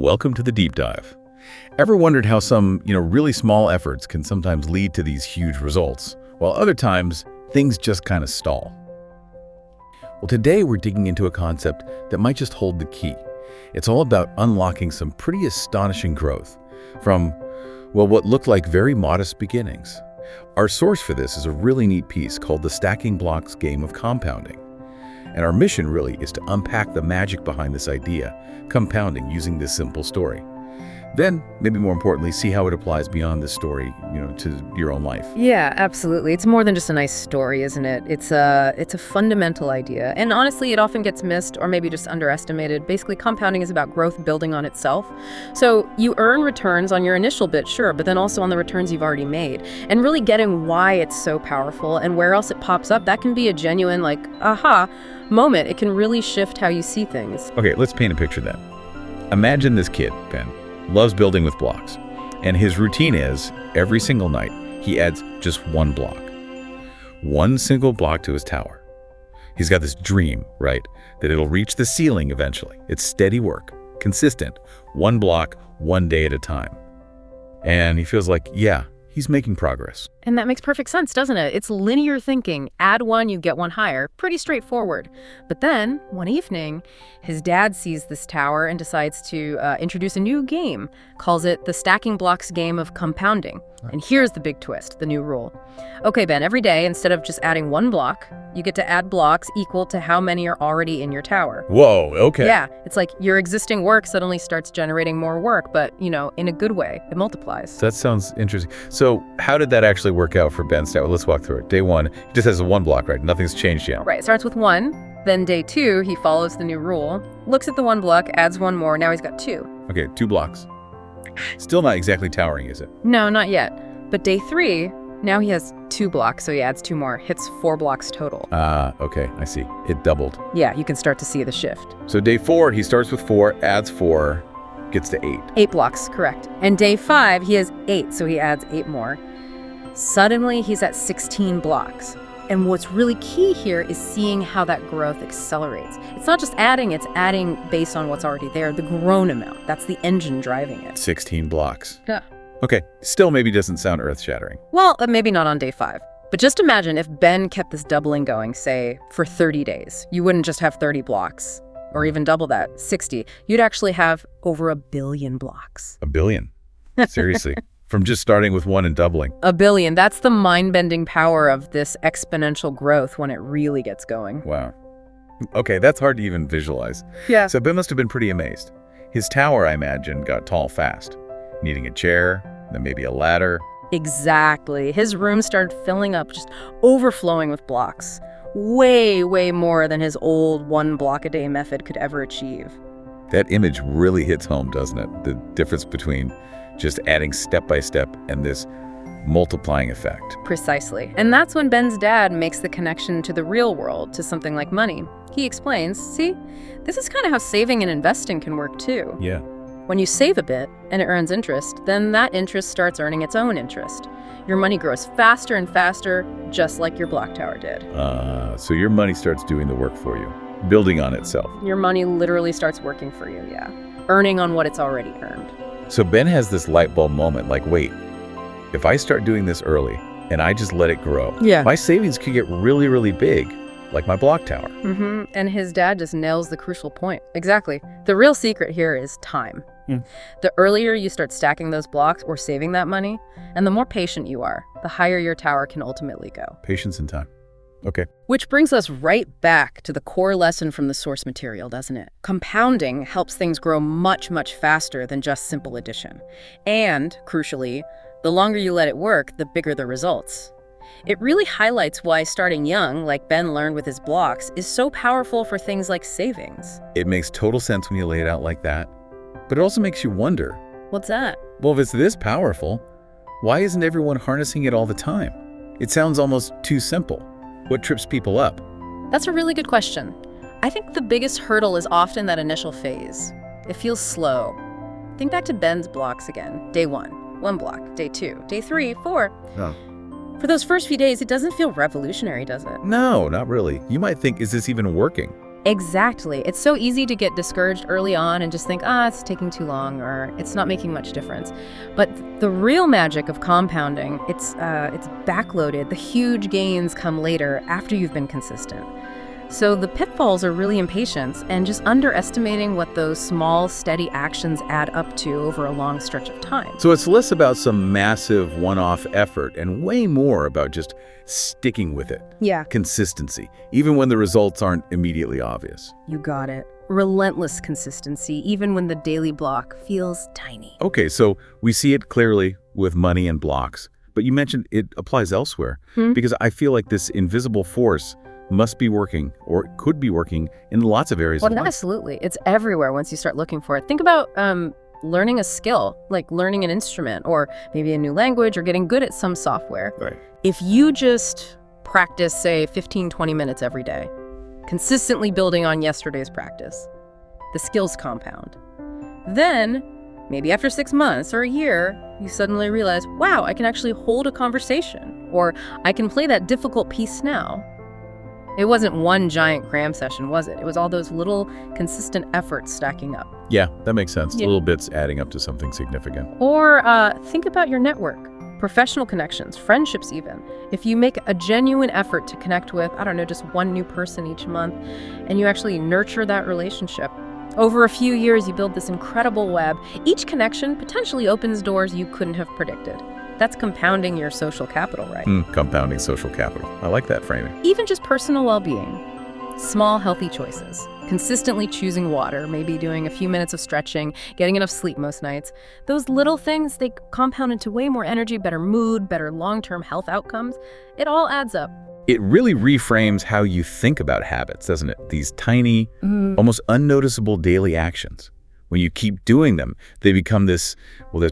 Welcome to the deep dive. Ever wondered how some, really small efforts can sometimes lead to these huge results, while other times things just kind of stall? Well, today we're digging into a concept that might just hold the key. It's all about unlocking some pretty astonishing growth from, what looked like very modest beginnings. Our source for this is a really neat piece called The Stacking Blocks Game of Compounding. And our mission really is to unpack the magic behind this idea, compounding using this simple story. Then, maybe more importantly, see how it applies beyond this story, to your own life. Yeah, absolutely. It's more than just a nice story, isn't it? It's a fundamental idea. And honestly, it often gets missed or maybe just underestimated. Basically, compounding is about growth building on itself. So you earn returns on your initial bit, sure, but then also on the returns you've already made. And really getting why it's so powerful and where else it pops up, that can be a genuine, aha moment. It can really shift how you see things. Okay, let's paint a picture then. Imagine this kid, Ben, loves building with blocks. And his routine is, every single night, he adds just one block. One single block to his tower. He's got this dream, right, that it'll reach the ceiling eventually. It's steady work, consistent, one block, one day at a time. And he feels like, yeah, he's making progress. And that makes perfect sense, doesn't it? It's linear thinking. Add one, you get one higher. Pretty straightforward. But then, one evening, his dad sees this tower and decides to introduce a new game. Calls it the Stacking Blocks Game of Compounding. And here's the big twist, the new rule. Okay, Ben, every day, instead of just adding one block, you get to add blocks equal to how many are already in your tower. Whoa, okay. Yeah, it's like your existing work suddenly starts generating more work, but, in a good way. It multiplies. That sounds interesting. So how did that actually work out for Ben's tower? Let's walk through it. Day one, he just has one block, right? Nothing's changed yet. Right, it starts with one. Then day two, he follows the new rule, looks at the one block, adds one more. Now he's got two. Okay, 2 blocks. Still not exactly towering, is it? No, not yet. But day three, now he has 2 blocks, so he adds 2 more, hits 4 blocks total. Okay, I see. It doubled. Yeah, you can start to see the shift. So day 4, he starts with 4, adds 4, gets to 8. 8 blocks, correct. And day 5, he has 8, so he adds 8 more. Suddenly, he's at 16 blocks. And what's really key here is seeing how that growth accelerates. It's not just adding, it's adding based on what's already there, the grown amount. That's the engine driving it. 16 blocks. Yeah. Okay, still maybe doesn't sound earth-shattering. Well, maybe not on day 5. But just imagine if Ben kept this doubling going, say, for 30 days. You wouldn't just have 30 blocks, or even double that, 60. You'd actually have over 1 billion blocks. 1 billion? Seriously? From just starting with 1 and doubling? 1 billion. That's the mind-bending power of this exponential growth when it really gets going. Wow. Okay, that's hard to even visualize. Yeah. So Ben must have been pretty amazed. His tower, I imagine, got tall fast, needing a chair, then maybe a ladder. Exactly. His room started filling up, just overflowing with blocks. Way, way more than his old 1 block a day method could ever achieve. That image really hits home, doesn't it? The difference between just adding step by step and this multiplying effect. Precisely. And that's when Ben's dad makes the connection to the real world, to something like money. He explains, see, this is kind of how saving and investing can work too. Yeah. When you save a bit and it earns interest, then that interest starts earning its own interest. Your money grows faster and faster, just like your block tower did. So your money starts doing the work for you, building on itself. Your money literally starts working for you, yeah. Earning on what it's already earned. So Ben has this light bulb moment, like, wait, if I start doing this early and I just let it grow, my savings could get really, really big, like my block tower. Mm-hmm. And his dad just nails the crucial point. Exactly. The real secret here is time. The earlier you start stacking those blocks or saving that money, and the more patient you are, the higher your tower can ultimately go. Patience and time. Okay. Which brings us right back to the core lesson from the source material, doesn't it? Compounding helps things grow much, much faster than just simple addition. And, crucially, the longer you let it work, the bigger the results. It really highlights why starting young, like Ben learned with his blocks, is so powerful for things like savings. It makes total sense when you lay it out like that. But it also makes you wonder. What's that? Well, if it's this powerful, why isn't everyone harnessing it all the time? It sounds almost too simple. What trips people up? That's a really good question. I think the biggest hurdle is often that initial phase. It feels slow. Think back to Ben's blocks again. Day 1, 1 block. Day 2, day 3, 4. Oh. For those first few days, it doesn't feel revolutionary, does it? No, not really. You might think, is this even working? Exactly. It's so easy to get discouraged early on and just think, it's taking too long or it's not making much difference. But the real magic of compounding, it's backloaded. The huge gains come later after you've been consistent. So the pitfalls are really impatience and just underestimating what those small, steady actions add up to over a long stretch of time. So it's less about some massive one-off effort and way more about just sticking with it. Yeah. Consistency, even when the results aren't immediately obvious. You got it. Relentless consistency, even when the daily block feels tiny. Okay, so we see it clearly with money and blocks, but you mentioned it applies elsewhere because I feel like this invisible force must be working or could be working in lots of areas of life. Absolutely. It's everywhere once you start looking for it. Think about learning a skill, like learning an instrument or maybe a new language or getting good at some software. Right. If you just practice, say, 15, 20 minutes every day, consistently building on yesterday's practice, the skills compound. Then, maybe after 6 months or a year, you suddenly realize, wow, I can actually hold a conversation, or I can play that difficult piece now. It wasn't one giant cram session, was it? It was all those little consistent efforts stacking up. Yeah, that makes sense. Little bits adding up to something significant. Or think about your network, professional connections, friendships even. If you make a genuine effort to connect with, I don't know, just one new person each month, and you actually nurture that relationship, over a few years you build this incredible web. Each connection potentially opens doors you couldn't have predicted. That's compounding your social capital, right? Compounding social capital. I like that framing. Even just personal well-being. Small, healthy choices. Consistently choosing water, maybe doing a few minutes of stretching, getting enough sleep most nights. Those little things, they compound into way more energy, better mood, better long-term health outcomes. It all adds up. It really reframes how you think about habits, doesn't it? These tiny, almost unnoticeable daily actions. When you keep doing them, they become this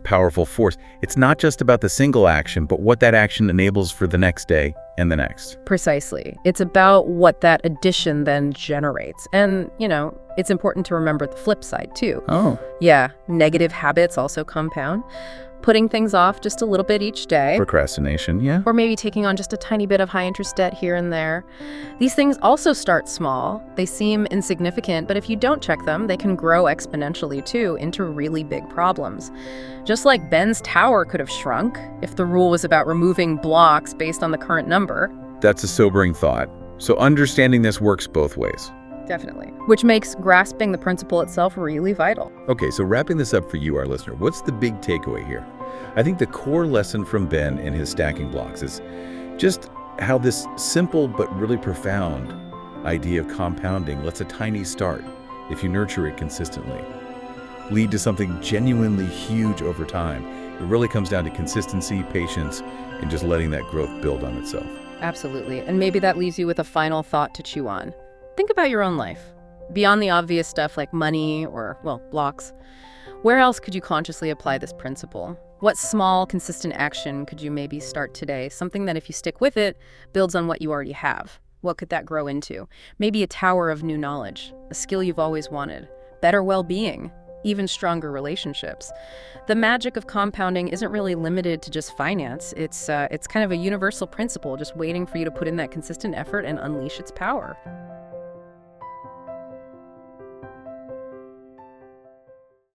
powerful force. It's not just about the single action, but what that action enables for the next day and the next. Precisely. It's about what that addition then generates. And, it's important to remember the flip side, too. Oh. Yeah, negative habits also compound. Putting things off just a little bit each day. Procrastination, yeah. Or maybe taking on just a tiny bit of high-interest debt here and there. These things also start small. They seem insignificant, but if you don't check them, they can grow exponentially, too, into really big problems. Just like Ben's tower could have shrunk if the rule was about removing blocks based on the current number. That's a sobering thought. So understanding this works both ways. Definitely. Which makes grasping the principle itself really vital. Okay, so wrapping this up for you, our listener, what's the big takeaway here? I think the core lesson from Ben and his stacking blocks is just how this simple but really profound idea of compounding lets a tiny start, if you nurture it consistently, lead to something genuinely huge over time. It really comes down to consistency, patience, and just letting that growth build on itself. Absolutely. And maybe that leaves you with a final thought to chew on. Think about your own life. Beyond the obvious stuff like money or, blocks, where else could you consciously apply this principle? What small, consistent action could you maybe start today? Something that if you stick with it, builds on what you already have. What could that grow into? Maybe a tower of new knowledge, a skill you've always wanted, better well-being, even stronger relationships. The magic of compounding isn't really limited to just finance. It's kind of a universal principle, just waiting for you to put in that consistent effort and unleash its power.